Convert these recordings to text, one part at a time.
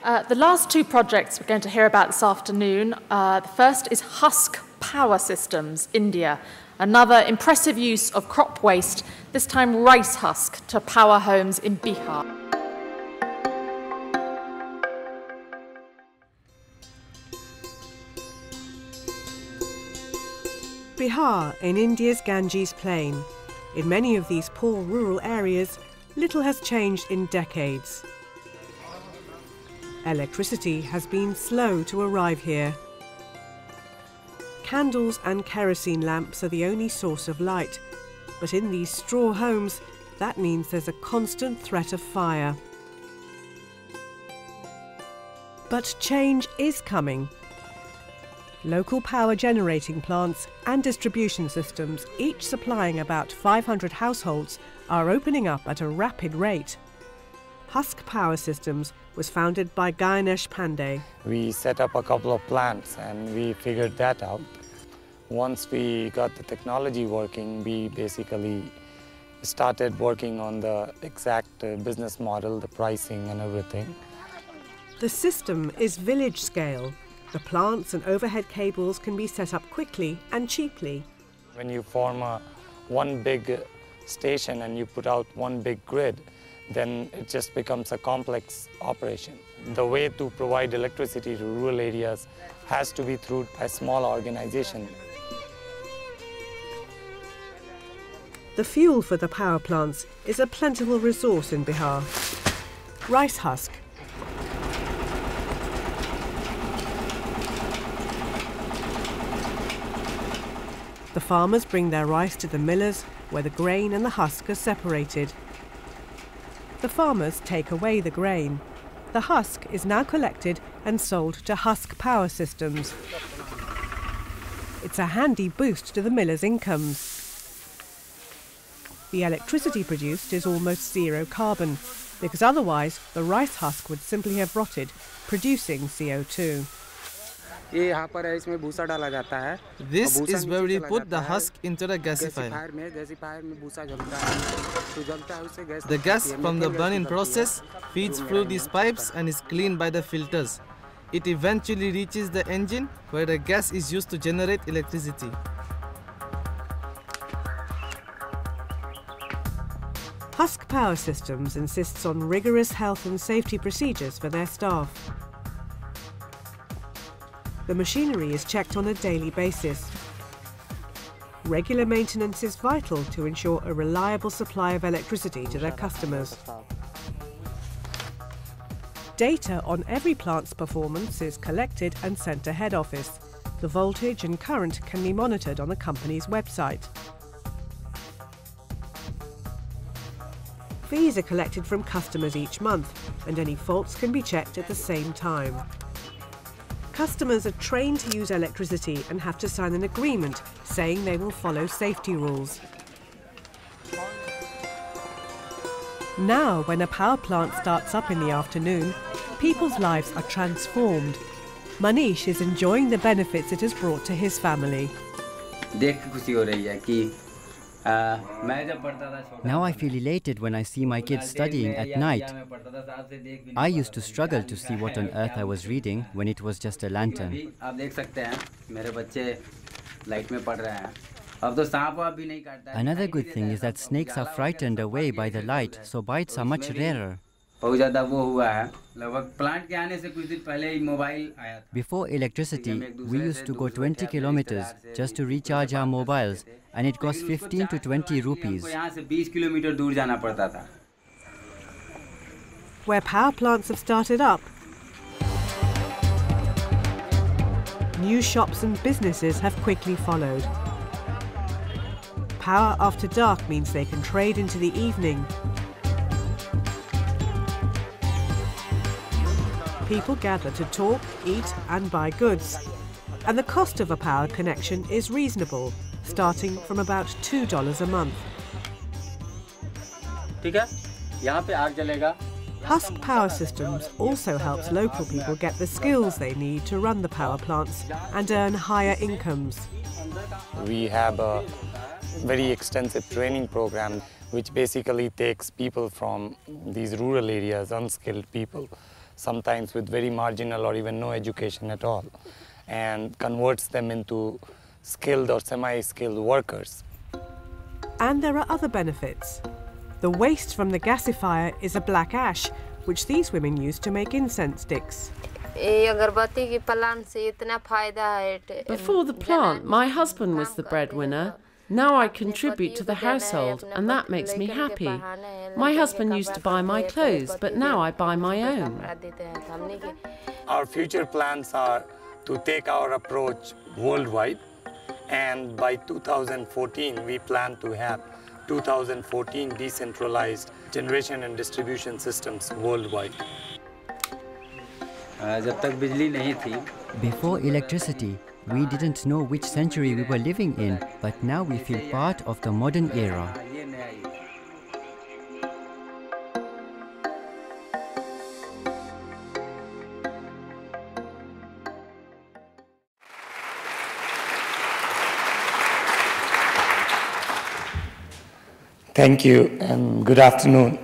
The last two projects we're going to hear about this afternoon, the first is Husk Power Systems, India. Another impressive use of crop waste, this time rice husk, to power homes in Bihar. Bihar in India's Ganges Plain. In many of these poor rural areas, little has changed in decades. Electricity has been slow to arrive here. Candles and kerosene lamps are the only source of light, but in these straw homes, that means there's a constant threat of fire. But change is coming. Local power generating plants and distribution systems, each supplying about 500 households, are opening up at a rapid rate. Husk Power Systems was founded by Ganesh Pandey. We set up a couple of plants and we figured that out. Once we got the technology working, we basically started working on the exact business model, the pricing and everything. The system is village scale. The plants and overhead cables can be set up quickly and cheaply. When you form one big station and you put out one big grid, then it just becomes a complex operation. The way to provide electricity to rural areas has to be through a small organization. The fuel for the power plants is a plentiful resource in Bihar. Rice husk. The farmers bring their rice to the millers, where the grain and the husk are separated. The farmers take away the grain. The husk is now collected and sold to Husk Power Systems. It's a handy boost to the millers' incomes. The electricity produced is almost zero carbon, because otherwise the rice husk would simply have rotted, producing CO2. This is where we put the husk into the gasifier. The gas from the burning process feeds through these pipes and is cleaned by the filters. It eventually reaches the engine, where the gas is used to generate electricity. Husk Power Systems insists on rigorous health and safety procedures for their staff. The machinery is checked on a daily basis. Regular maintenance is vital to ensure a reliable supply of electricity to their customers. Data on every plant's performance is collected and sent to head office. The voltage and current can be monitored on the company's website. Fees are collected from customers each month, and any faults can be checked at the same time. Customers are trained to use electricity and have to sign an agreement saying they will follow safety rules. Now, when a power plant starts up in the afternoon, people's lives are transformed. Manish is enjoying the benefits it has brought to his family. Now I feel elated when I see my kids studying at night. I used to struggle to see what on earth I was reading when it was just a lantern. Another good thing is that snakes are frightened away by the light, so bites are much rarer. Before electricity, we used to go 20 kilometers just to recharge our mobiles, and it cost 15 to 20 rupees. Where power plants have started up, new shops and businesses have quickly followed. Power after dark means they can trade into the evening. People gather to talk, eat and buy goods. And the cost of a power connection is reasonable, starting from about $2 a month. Husk Power Systems also helps local people get the skills they need to run the power plants and earn higher incomes. We have a very extensive training program which basically takes people from these rural areas, unskilled people, sometimes with very marginal or even no education at all, and converts them into skilled or semi-skilled workers. And there are other benefits. The waste from the gasifier is a black ash, which these women use to make incense sticks. Before the plant, my husband was the breadwinner. Now I contribute to the household, and that makes me happy. My husband used to buy my clothes, but now I buy my own. Our future plans are to take our approach worldwide, and by 2014 we plan to have 2014 decentralized generation and distribution systems worldwide. Before electricity, we didn't know which century we were living in, but now we feel part of the modern era. Thank you and good afternoon.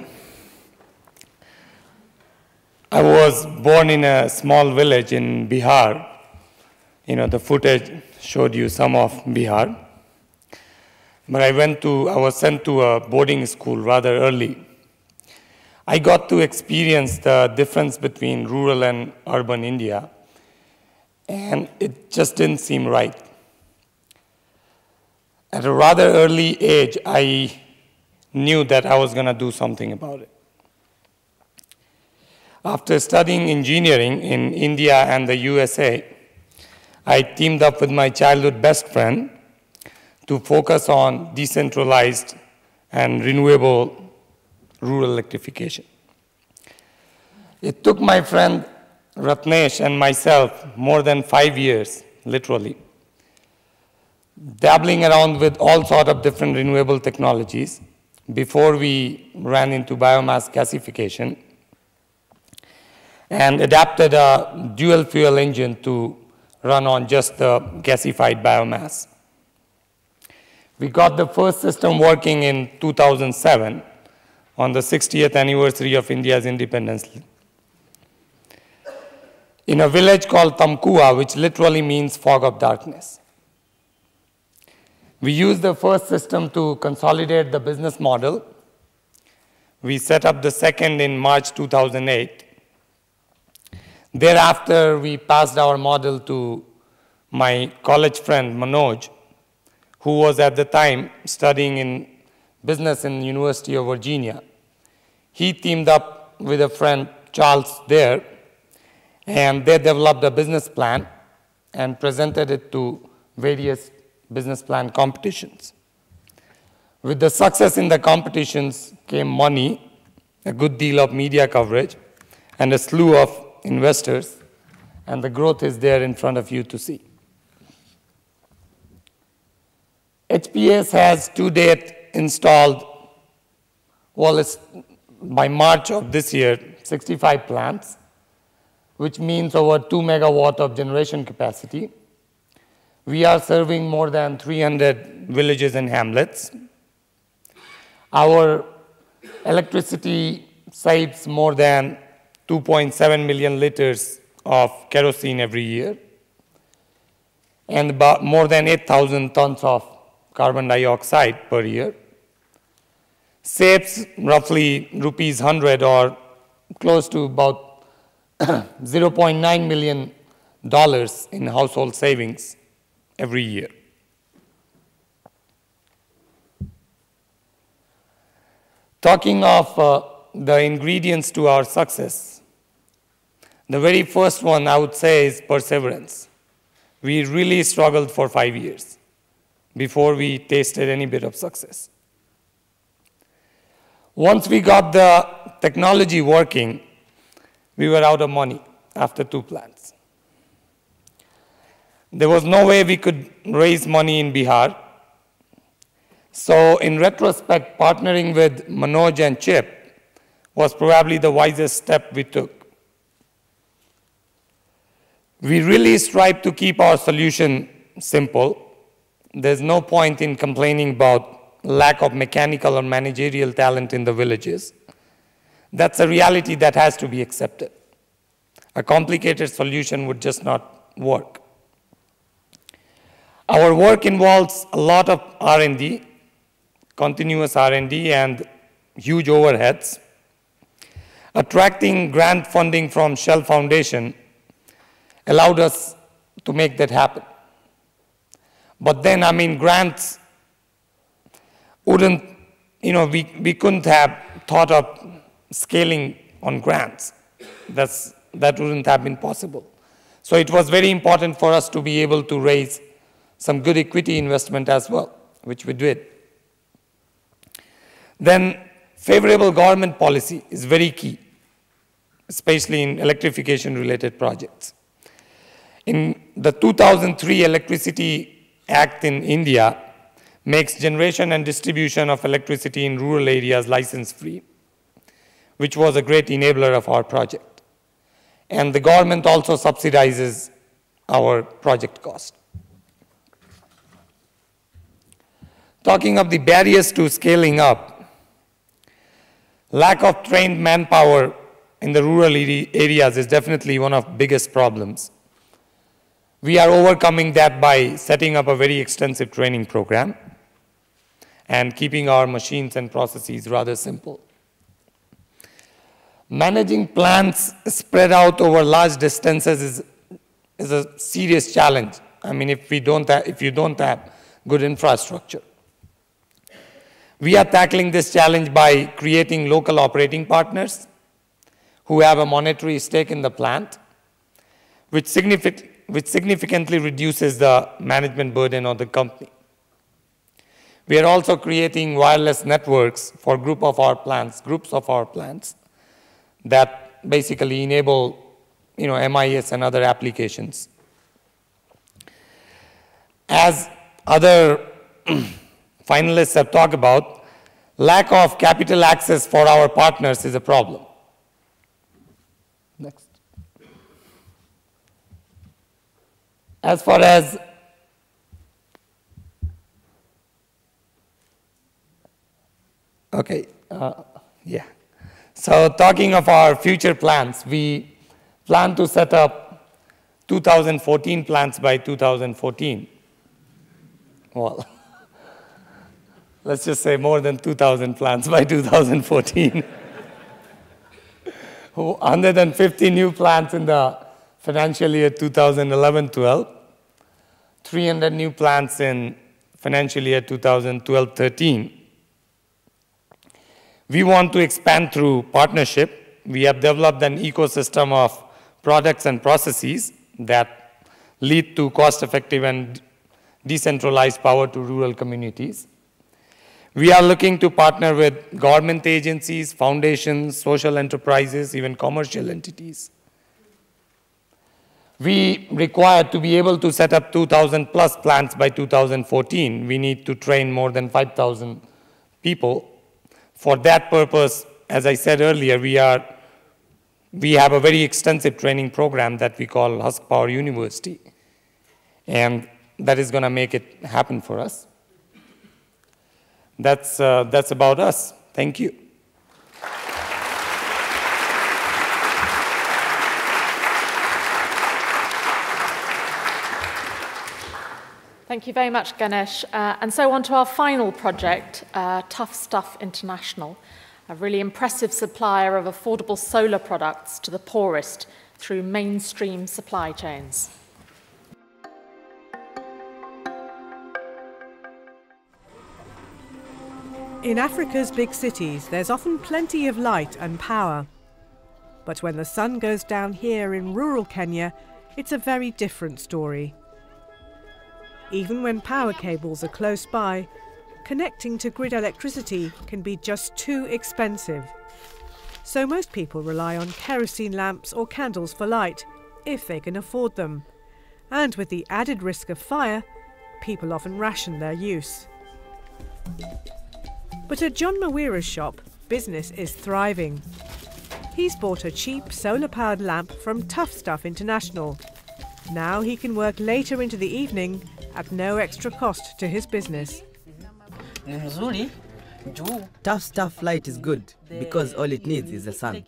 I was born in a small village in Bihar. The footage showed you some of Bihar. But I was sent to a boarding school rather early. I got to experience the difference between rural and urban India, and it just didn't seem right. At a rather early age, I knew that I was going to do something about it. After studying engineering in India and the USA, I teamed up with my childhood best friend to focus on decentralized and renewable rural electrification. It took my friend Ratnesh and myself more than 5 years, literally, dabbling around with all sorts of different renewable technologies before we ran into biomass gasification and adapted a dual fuel engine to run on just the gasified biomass. We got the first system working in 2007 on the 60th anniversary of India's independence in a village called Tamkua, which literally means fog of darkness. We used the first system to consolidate the business model. We set up the second in March 2008. Thereafter, we passed our model to my college friend Manoj, who was at the time studying in business in the University of Virginia. He teamed up with a friend, Charles, there, and they developed a business plan and presented it to various business plan competitions. With the success in the competitions came money, a good deal of media coverage, and a slew of investors, and the growth is there in front of you to see. HPS has to date installed, by March of this year, 65 plants, which means over 2 megawatt of generation capacity. We are serving more than 300 villages and hamlets. Our electricity saves more than 2.7 million liters of kerosene every year, and about more than 8,000 tons of carbon dioxide per year. Saves roughly rupees 100 or close to about $0.9 million in household savings every year. Talking of the ingredients to our success, the very first one I would say is perseverance. We really struggled for 5 years before we tasted any bit of success. Once we got the technology working, we were out of money after 2 plants. There was no way we could raise money in Bihar. So in retrospect, partnering with Manoj and Chip was probably the wisest step we took. We really strive to keep our solution simple. There's no point in complaining about lack of mechanical or managerial talent in the villages. That's a reality that has to be accepted. A complicated solution would just not work. Our work involves a lot of R&D, continuous R&D and huge overheads. Attracting grant funding from Shell Foundation allowed us to make that happen. But then, grants wouldn't, we couldn't have thought of scaling on grants. That wouldn't have been possible. So it was very important for us to be able to raise some good equity investment as well, which we did. Then favorable government policy is very key, especially in electrification-related projects. In the 2003 Electricity Act in India makes generation and distribution of electricity in rural areas license-free, which was a great enabler of our project. And the government also subsidizes our project cost. Talking of the barriers to scaling up, lack of trained manpower in the rural areas is definitely one of the biggest problems. We are overcoming that by setting up a very extensive training program and keeping our machines and processes rather simple. Managing plants spread out over large distances is a serious challenge. If you don't have good infrastructure. We are tackling this challenge by creating local operating partners who have a monetary stake in the plant, which significantly reduces the management burden on the company. We are also creating wireless networks for groups of our plants that basically enable MIS and other applications. As other finalists have talked about, lack of capital access for our partners is a problem. Next. As far as So talking of our future plans, we plan to set up 2014 plants by 2014. Well, let's just say more than 2,000 plants by 2014. 150 new plants in the financial year 2011-12, 300 new plants in financial year 2012-13. We want to expand through partnership. We have developed an ecosystem of products and processes that lead to cost-effective and decentralized power to rural communities. We are looking to partner with government agencies, foundations, social enterprises, even commercial entities. We require to be able to set up 2,000 plus plants by 2014. We need to train more than 5,000 people. For that purpose, as I said earlier, we have a very extensive training program that we call Husk Power University. And that is going to make it happen for us. That's about us. Thank you. Thank you very much, Ganesh. And so on to our final project, Tough Stuff International, a really impressive supplier of affordable solar products to the poorest through mainstream supply chains. In Africa's big cities, there's often plenty of light and power. But when the sun goes down here in rural Kenya, it's a very different story. Even when power cables are close by, connecting to grid electricity can be just too expensive. So most people rely on kerosene lamps or candles for light, if they can afford them. And with the added risk of fire, people often ration their use. But at John Mawira's shop, business is thriving. He's bought a cheap solar-powered lamp from Tough Stuff International. Now he can work later into the evening at no extra cost to his business. Ni mzuri Tough Stuff Light is good because all it needs is the sun.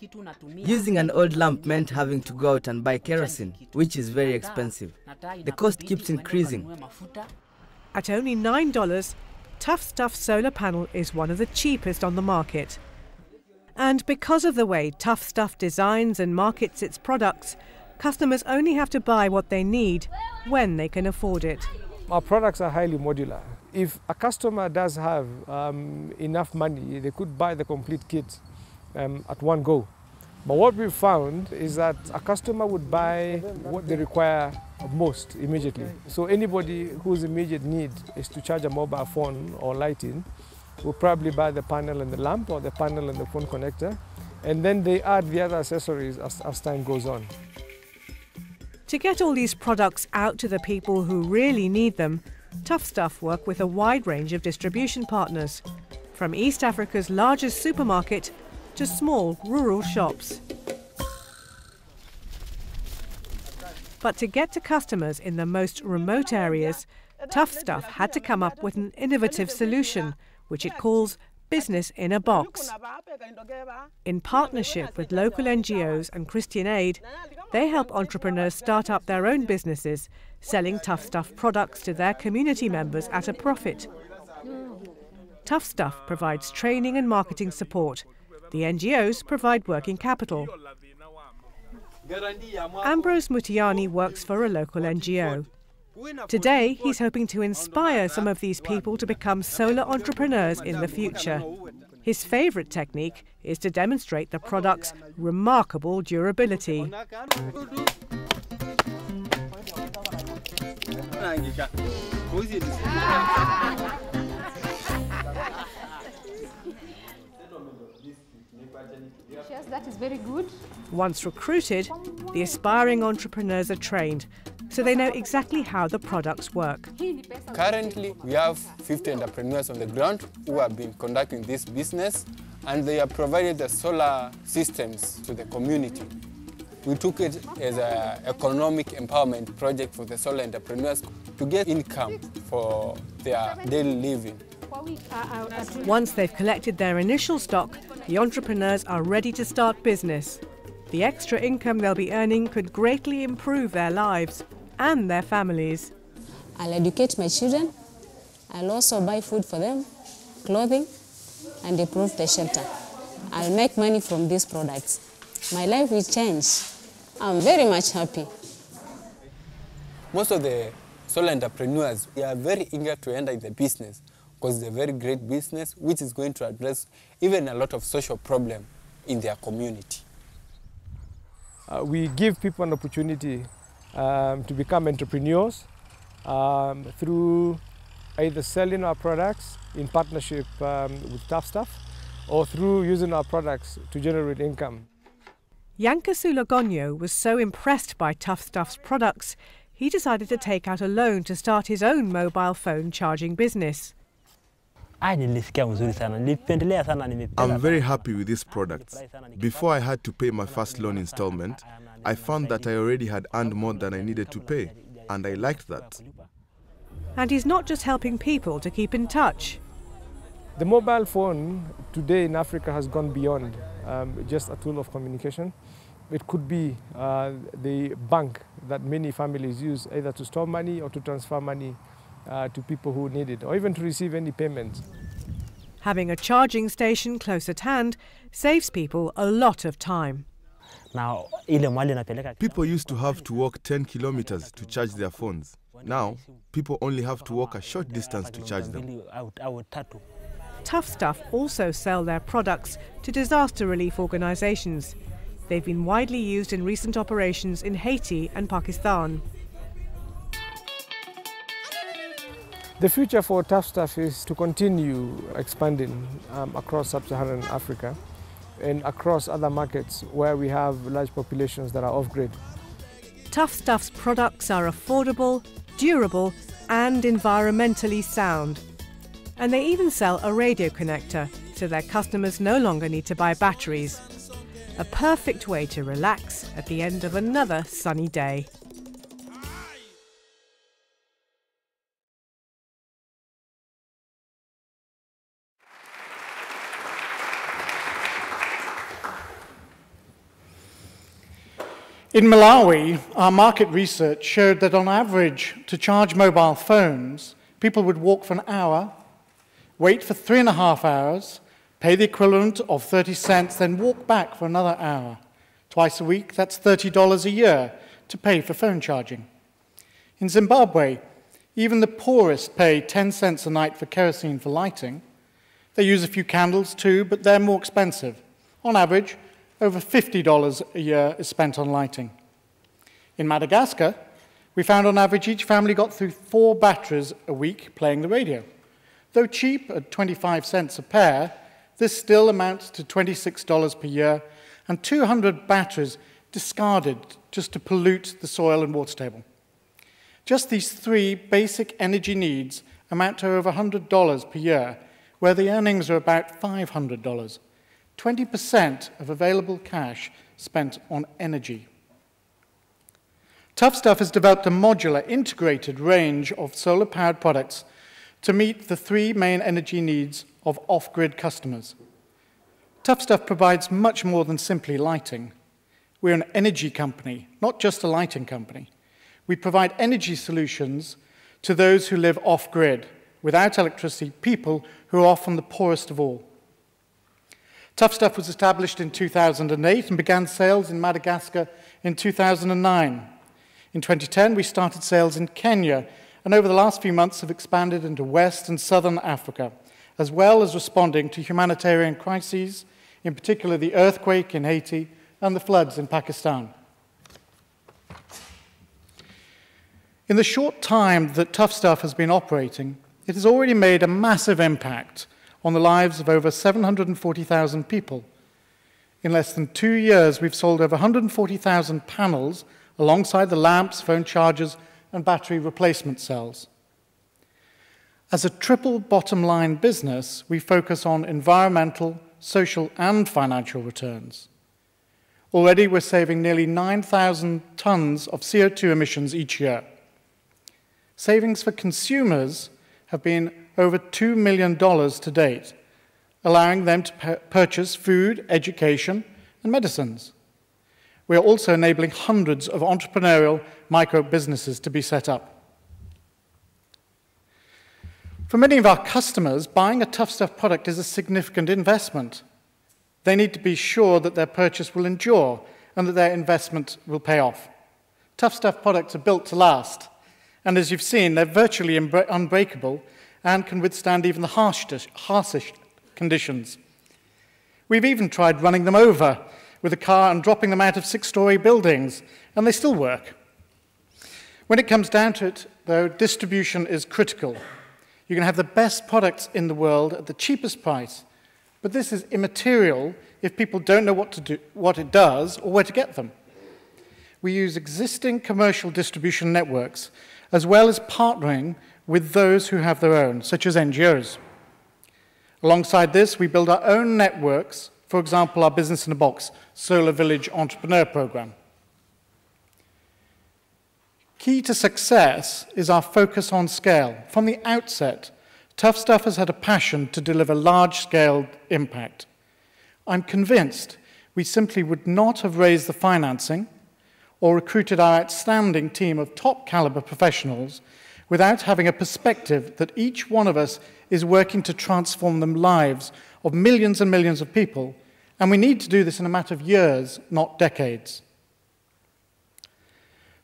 Using an old lamp meant having to go out and buy kerosene, which is very expensive. The cost keeps increasing. At only $9, Tough Stuff solar panel is one of the cheapest on the market. And because of the way Tough Stuff designs and markets its products, customers only have to buy what they need when they can afford it. Our products are highly modular. If a customer does have enough money, they could buy the complete kit at one go. But what we've found is that a customer would buy what they require most immediately. So anybody whose immediate need is to charge a mobile phone or lighting will probably buy the panel and the lamp or the panel and the phone connector, and then they add the other accessories as time goes on. To get all these products out to the people who really need them, Tough Stuff work with a wide range of distribution partners, from East Africa's largest supermarket to small rural shops. But to get to customers in the most remote areas, Tough Stuff had to come up with an innovative solution, which it calls Business in a Box. In partnership with local NGOs and Christian Aid, they help entrepreneurs start up their own businesses, selling Tough Stuff products to their community members at a profit. Tough Stuff provides training and marketing support. The NGOs provide working capital. Ambrose Mutiani works for a local NGO. Today, he's hoping to inspire some of these people to become solar entrepreneurs in the future. His favourite technique is to demonstrate the product's remarkable durability. Yes, that is very good. Once recruited, the aspiring entrepreneurs are trained, so they know exactly how the products work. Currently, we have 50 entrepreneurs on the ground who have been conducting this business, and they have provided the solar systems to the community. We took it as an economic empowerment project for the solar entrepreneurs to get income for their daily living. Once they've collected their initial stock, the entrepreneurs are ready to start business. The extra income they'll be earning could greatly improve their lives and their families. I'll educate my children. I'll also buy food for them, clothing, and improve the shelter. I'll make money from these products. My life will change. I'm very much happy. Most of the solar entrepreneurs, they are very eager to enter the business because it's a very great business which is going to address even a lot of social problems in their community. We give people an opportunity to become entrepreneurs through either selling our products in partnership with Tough Stuff or through using our products to generate income. Yankasula Gonyo was so impressed by Tough Stuff's products, he decided to take out a loan to start his own mobile phone charging business. I'm very happy with these products. Before I had to pay my first loan installment, I found that I already had earned more than I needed to pay, and I liked that. And he's not just helping people to keep in touch. The mobile phone today in Africa has gone beyond just a tool of communication. It could be the bank that many families use either to store money or to transfer money to people who need it, or even to receive any payments. Having a charging station close at hand saves people a lot of time. People used to have to walk 10 kilometers to charge their phones. Now, people only have to walk a short distance to charge them. Tough Stuff also sell their products to disaster relief organisations. They've been widely used in recent operations in Haiti and Pakistan. The future for Tough Stuff is to continue expanding across sub-Saharan Africa and across other markets where we have large populations that are off-grid. Tough Stuff's products are affordable, durable and environmentally sound. And they even sell a radio connector, so their customers no longer need to buy batteries. A perfect way to relax at the end of another sunny day. In Malawi, our market research showed that on average, to charge mobile phones, people would walk for an hour, wait for 3.5 hours, pay the equivalent of 30 cents, then walk back for another hour. Twice a week, that's $30 a year to pay for phone charging. In Zimbabwe, even the poorest pay 10 cents a night for kerosene for lighting. They use a few candles too, but they're more expensive. On average, over $50 a year is spent on lighting. In Madagascar, we found on average each family got through 4 batteries a week playing the radio. Though cheap at 25 cents a pair, this still amounts to $26 per year and 200 batteries discarded just to pollute the soil and water table. Just these 3 basic energy needs amount to over $100 per year, where the earnings are about $500. 20% of available cash spent on energy. Tough Stuff has developed a modular, integrated range of solar-powered products to meet the 3 main energy needs of off-grid customers. Tough Stuff provides much more than simply lighting. We're an energy company, not just a lighting company. We provide energy solutions to those who live off-grid, without electricity, people who are often the poorest of all. Tough Stuff was established in 2008 and began sales in Madagascar in 2009. In 2010, we started sales in Kenya, and over the last few months have expanded into West and Southern Africa, as well as responding to humanitarian crises, in particular the earthquake in Haiti and the floods in Pakistan. In the short time that Tough Stuff has been operating, it has already made a massive impact on the lives of over 740,000 people. In less than 2 years, we've sold over 140,000 panels alongside the lamps, phone chargers, and battery replacement cells. As a triple bottom line business, we focus on environmental, social, and financial returns. Already, we're saving nearly 9,000 tons of CO2 emissions each year. Savings for consumers have been over $2 million to date, allowing them to purchase food, education, and medicines. We are also enabling hundreds of entrepreneurial micro-businesses to be set up. For many of our customers, buying a Tough Stuff product is a significant investment. They need to be sure that their purchase will endure and that their investment will pay off. Tough Stuff products are built to last, and as you've seen, they're virtually unbreakable and can withstand even the harshest conditions. We've even tried running them over with a car and dropping them out of 6-story buildings, and they still work. When it comes down to it, though, distribution is critical. You can have the best products in the world at the cheapest price, but this is immaterial if people don't know what it does or where to get them. We use existing commercial distribution networks, as well as partnering with those who have their own, such as NGOs. Alongside this, we build our own networks, for example, our Business in a Box Solar Village Entrepreneur Program. Key to success is our focus on scale. From the outset, Tough Stuff has had a passion to deliver large-scale impact. I'm convinced we simply would not have raised the financing or recruited our outstanding team of top-caliber professionals without having a perspective that each one of us is working to transform the lives of millions and millions of people, and we need to do this in a matter of years, not decades.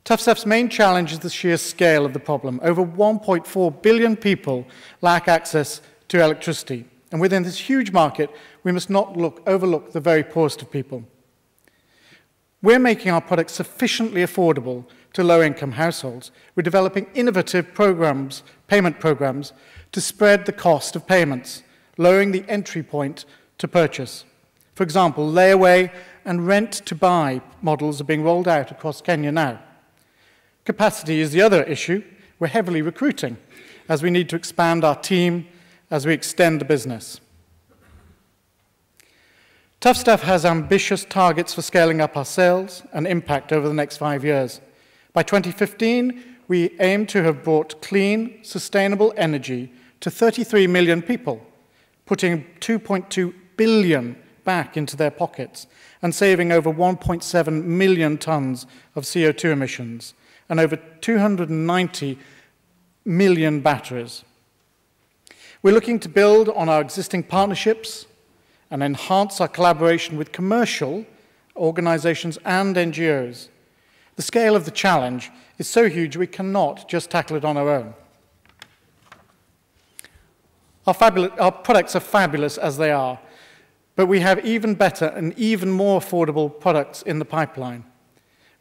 Tough Stuff's main challenge is the sheer scale of the problem. Over 1.4 billion people lack access to electricity, and within this huge market, we must not overlook the very poorest of people. We're making our products sufficiently affordable to low-income households. We're developing innovative programs, payment programs, to spread the cost of payments, lowering the entry point to purchase. For example, layaway and rent-to-buy models are being rolled out across Kenya now. Capacity is the other issue. We're heavily recruiting, as we need to expand our team as we extend the business. Tough Stuff has ambitious targets for scaling up our sales and impact over the next 5 years. By 2015, we aim to have brought clean, sustainable energy to 33 million people, putting 2.2 billion back into their pockets and saving over 1.7 million tonnes of CO2 emissions and over 290 million batteries. We're looking to build on our existing partnerships and enhance our collaboration with commercial organisations and NGOs. The scale of the challenge is so huge we cannot just tackle it on our own. Our products are fabulous as they are, but we have even better and even more affordable products in the pipeline.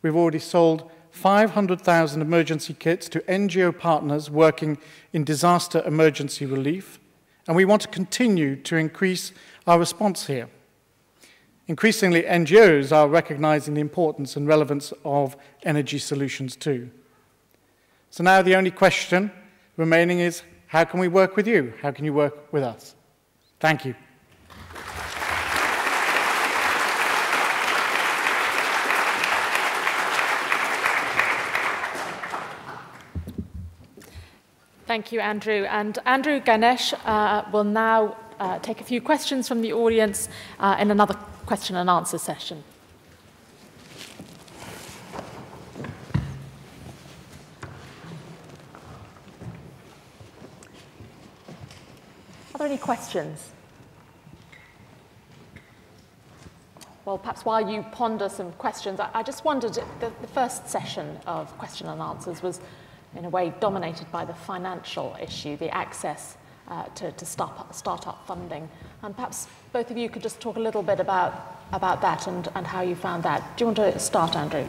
We've already sold 500,000 emergency kits to NGO partners working in disaster emergency relief, and we want to continue to increase our response here. Increasingly, NGOs are recognizing the importance and relevance of energy solutions too. So now the only question remaining is, how can we work with you? How can you work with us? Thank you. Thank you, Andrew. And Andrew Ganesh will now take a few questions from the audience in another question and answer session. Are there any questions? Well, perhaps while you ponder some questions, I just wondered, the first session of question and answers was in a way dominated by the financial issue, the access to start-up funding. And perhaps both of you could just talk a little bit about that and how you found that. Do you want to start, Andrew?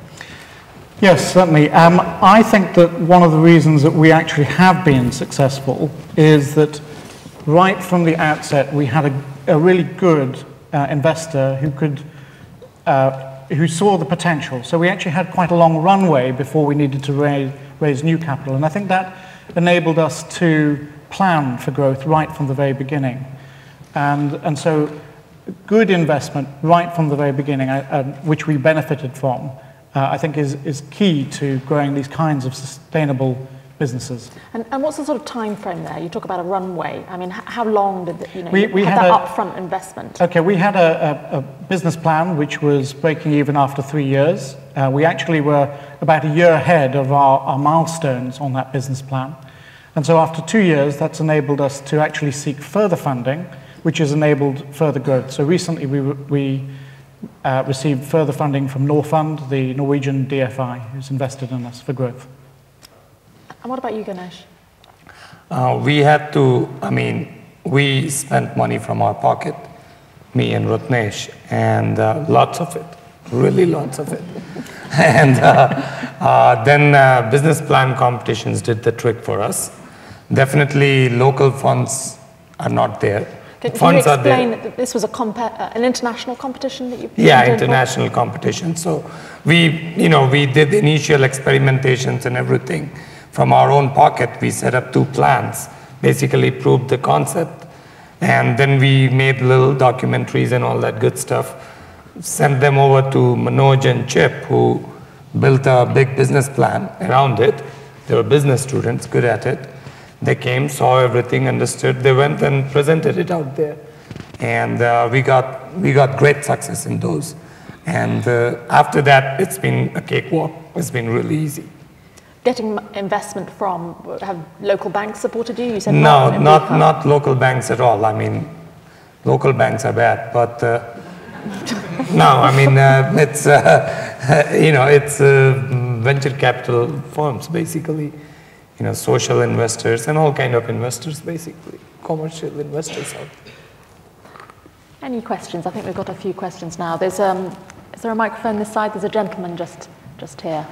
Yes, certainly. I think that one of the reasons that we actually have been successful is that right from the outset we had a really good investor who saw the potential. So we actually had quite a long runway before we needed to raise new capital. And I think that enabled us to plan for growth right from the very beginning. And so good investment right from the very beginning, which we benefited from, I think is key to growing these kinds of sustainable businesses. And what's the sort of time frame there? You talk about a runway. I mean, how long did we had that upfront investment? Okay, we had a business plan which was breaking even after 3 years. We actually were about a year ahead of our milestones on that business plan. And so after 2 years, that's enabled us to actually seek further funding, which has enabled further growth. So recently we received further funding from Norfund, the Norwegian DFI, who's invested in us for growth. And what about you, Ganesh? We spent money from our pocket, me and Rutnesh, and lots of it, really lots of it. And then business plan competitions did the trick for us. Definitely local funds are not there. Can you explain that this was an international competition that you Yeah, international competition. So we did initial experimentations and everything. From our own pocket, we set up 2 plans, basically proved the concept. And then we made little documentaries and all that good stuff, sent them over to Manoj and Chip, who built a big business plan around it. They were business students, good at it. They came, saw everything, understood. They went and presented it out there. And we got great success in those. And after that, it's been a cakewalk. It's been really easy. Getting investment from, have local banks supported you? You said no, not local banks at all. I mean, local banks are bad, but no, I mean, it's, it's venture capital firms, basically. Social investors and all kind of investors, basically, commercial investors out there. Any questions? I think we've got a few questions now. Is there a microphone this side? There's a gentleman just here.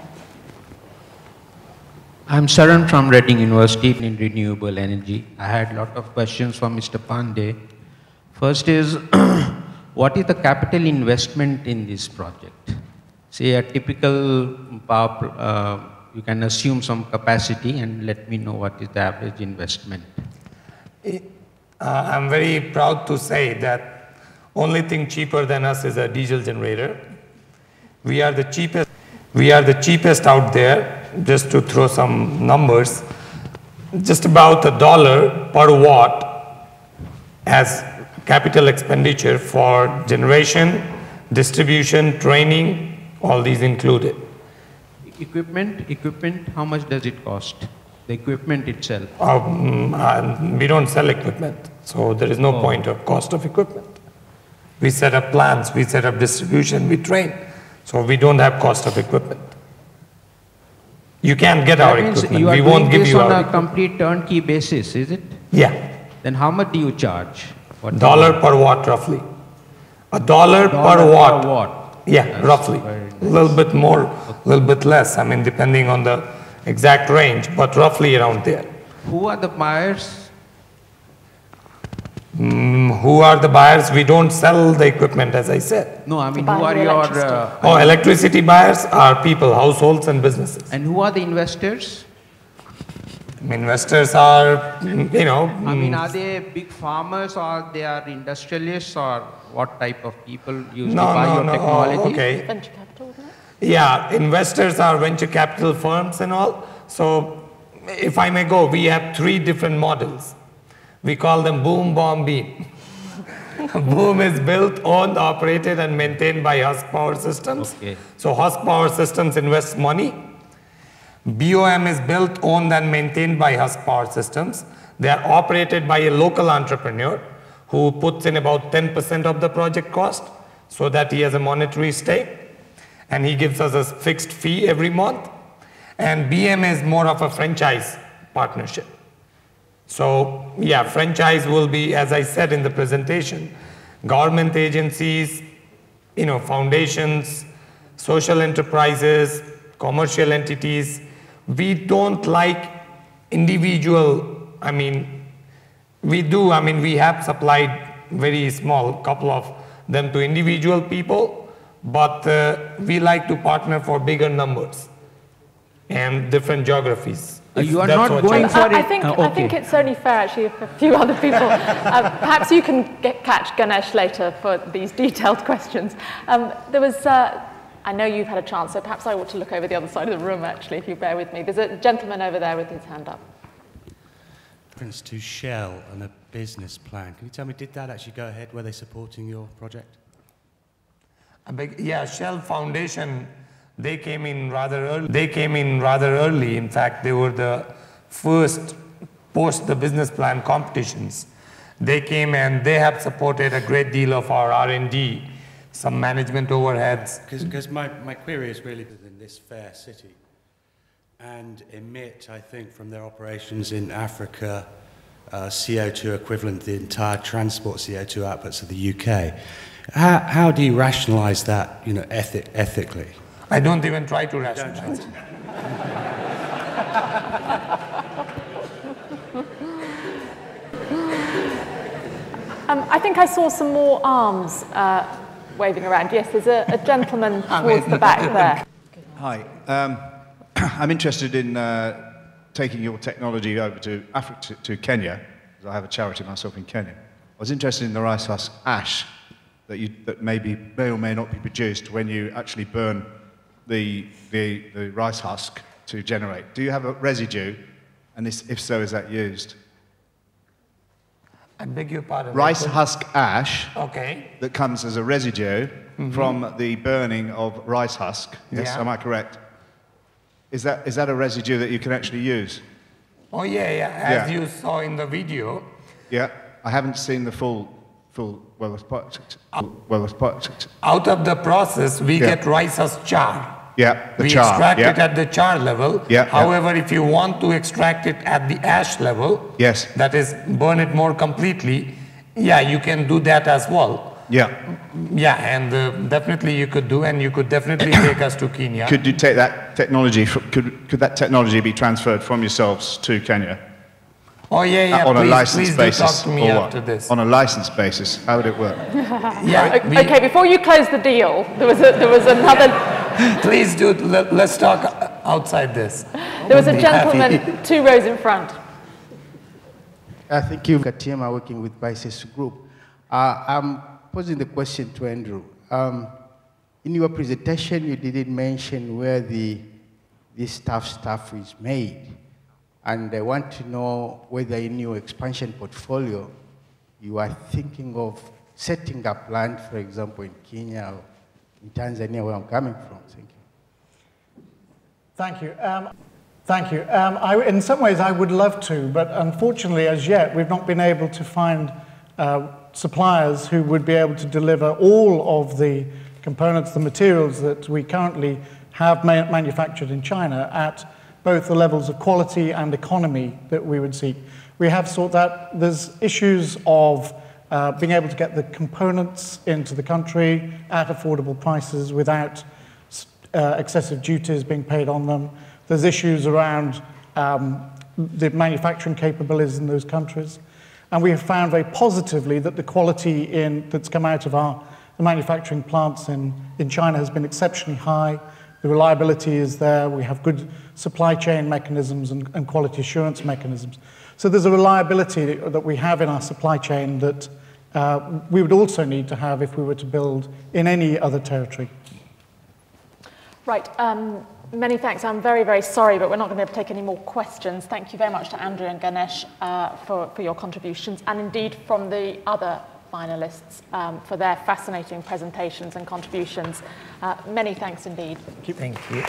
I'm Sharan from Reading University in renewable energy. I had a lot of questions from Mr. Pandey. First is, what is the capital investment in this project? Say a typical power, you can assume some capacity and let me know what is the average investment. I'm very proud to say that only thing cheaper than us is a diesel generator. We are the cheapest out there. Just to throw some numbers, just about $1 per watt capital expenditure for generation, distribution, training, all these included. Equipment, how much does it cost? The equipment itself? We don't sell equipment, so there is no point of cost of equipment. We set up plants, we set up distribution, we train, so we don't have cost of equipment. You can't get our equipment. You are we won't give you on our a complete turnkey basis, is it? Yeah. Then how much do you charge? $1 per watt, roughly. $1 per watt. Yeah, That's roughly. A little bit more, a little bit less. I mean, depending on the exact range, but roughly around there. Who are the buyers? Who are the buyers? We don't sell the equipment, as I said. No, I mean, who are your... electricity buyers are people, households and businesses. And who are the investors? Investors are, you know... I mean, are they big farmers or they are industrialists or what type of people use to buy your technology? Okay. Venture capital, isn't it? Yeah, investors are venture capital firms and all. So, if I may go, we have 3 different models. We call them boom, bomb, beam. Boom is built, owned, operated and maintained by Husk Power Systems. Okay. So Husk Power Systems invests money. BOM is built, owned and maintained by Husk Power Systems. They are operated by a local entrepreneur who puts in about 10% of the project cost so that he has a monetary stake and he gives us a fixed fee every month. And BM is more of a franchise partnership. So, yeah, franchise will be, as I said in the presentation, government agencies, you know, foundations, social enterprises, commercial entities. We don't like individual, I mean, we do, I mean, we have supplied very small, couple of them to individual people, but we like to partner for bigger numbers and different geographies. You are not going for it. I think it's only fair, actually, if a few other people. Perhaps you can catch Ganesh later for these detailed questions. There was, I know you've had a chance, so perhaps I ought to look over the other side of the room, actually, if you bear with me. There's a gentleman over there with his hand up. Reference to Shell and a business plan. Can you tell me, did that actually go ahead? Were they supporting your project? Yeah, Shell Foundation. They came in rather early. In fact, they were the first post the business plan competitions. They came and they have supported a great deal of our R&D, some management overheads. Because my query is really in this fair city and emit, I think, from their operations in Africa, CO2 equivalent to the entire transport CO2 outputs of the UK. How do you rationalise that, you know, ethically? I don't even try to rationalize it. I think I saw some more arms waving around. Yes, there's a gentleman towards the back there. Hi. I'm interested in taking your technology over to Africa, to Kenya, because I have a charity myself in Kenya. I was interested in the rice husk ash that may or may not be produced when you actually burn the rice husk to generate. Do you have a residue, and if so, is that used? I beg your pardon. Rice husk ash that comes as a residue from the burning of rice husk. Yes, am I correct? Is that a residue that you can actually use? Oh yeah. As you saw in the video. Yeah, I haven't seen the full. Out of the process, we get rice husk char. Yeah, we extract it at the char level. However, if you want to extract it at the ash level, that is, burn it more completely, you can do that as well. And definitely you could do, and you could definitely take us to Kenya. Could you take that technology? Could that technology be transferred from yourselves to Kenya? Oh yeah. On a license basis, talk to me after this. On a license basis, how would it work? Okay, before you close the deal, there was another. Please do. Let's talk outside this. There was a gentleman 2 rows in front. Thank you. Katima working with Bices Group. I'm posing the question to Andrew. In your presentation, you didn't mention where this tough stuff is made. And I want to know whether in your expansion portfolio, you are thinking of setting a plant, for example, in Kenya or in Tanzania, where I'm coming from? Thank you. Thank you. In some ways, I would love to, but unfortunately, as yet, we've not been able to find suppliers who would be able to deliver all of the components, the materials that we currently have manufactured in China at both the levels of quality and economy that we would seek. We have sought that. There's issues of being able to get the components into the country at affordable prices without excessive duties being paid on them. There's issues around the manufacturing capabilities in those countries. And we have found very positively that the quality that's come out of the manufacturing plants in China has been exceptionally high. The reliability is there. We have good supply chain mechanisms and quality assurance mechanisms. So there's a reliability that we have in our supply chain that we would also need to have if we were to build in any other territory. Right. Many thanks. I'm very, very sorry, but we're not going to be able to take any more questions. Thank you very much to Andrew and Ganesh for your contributions, and indeed from the other finalists for their fascinating presentations and contributions. Many thanks indeed. Thank you.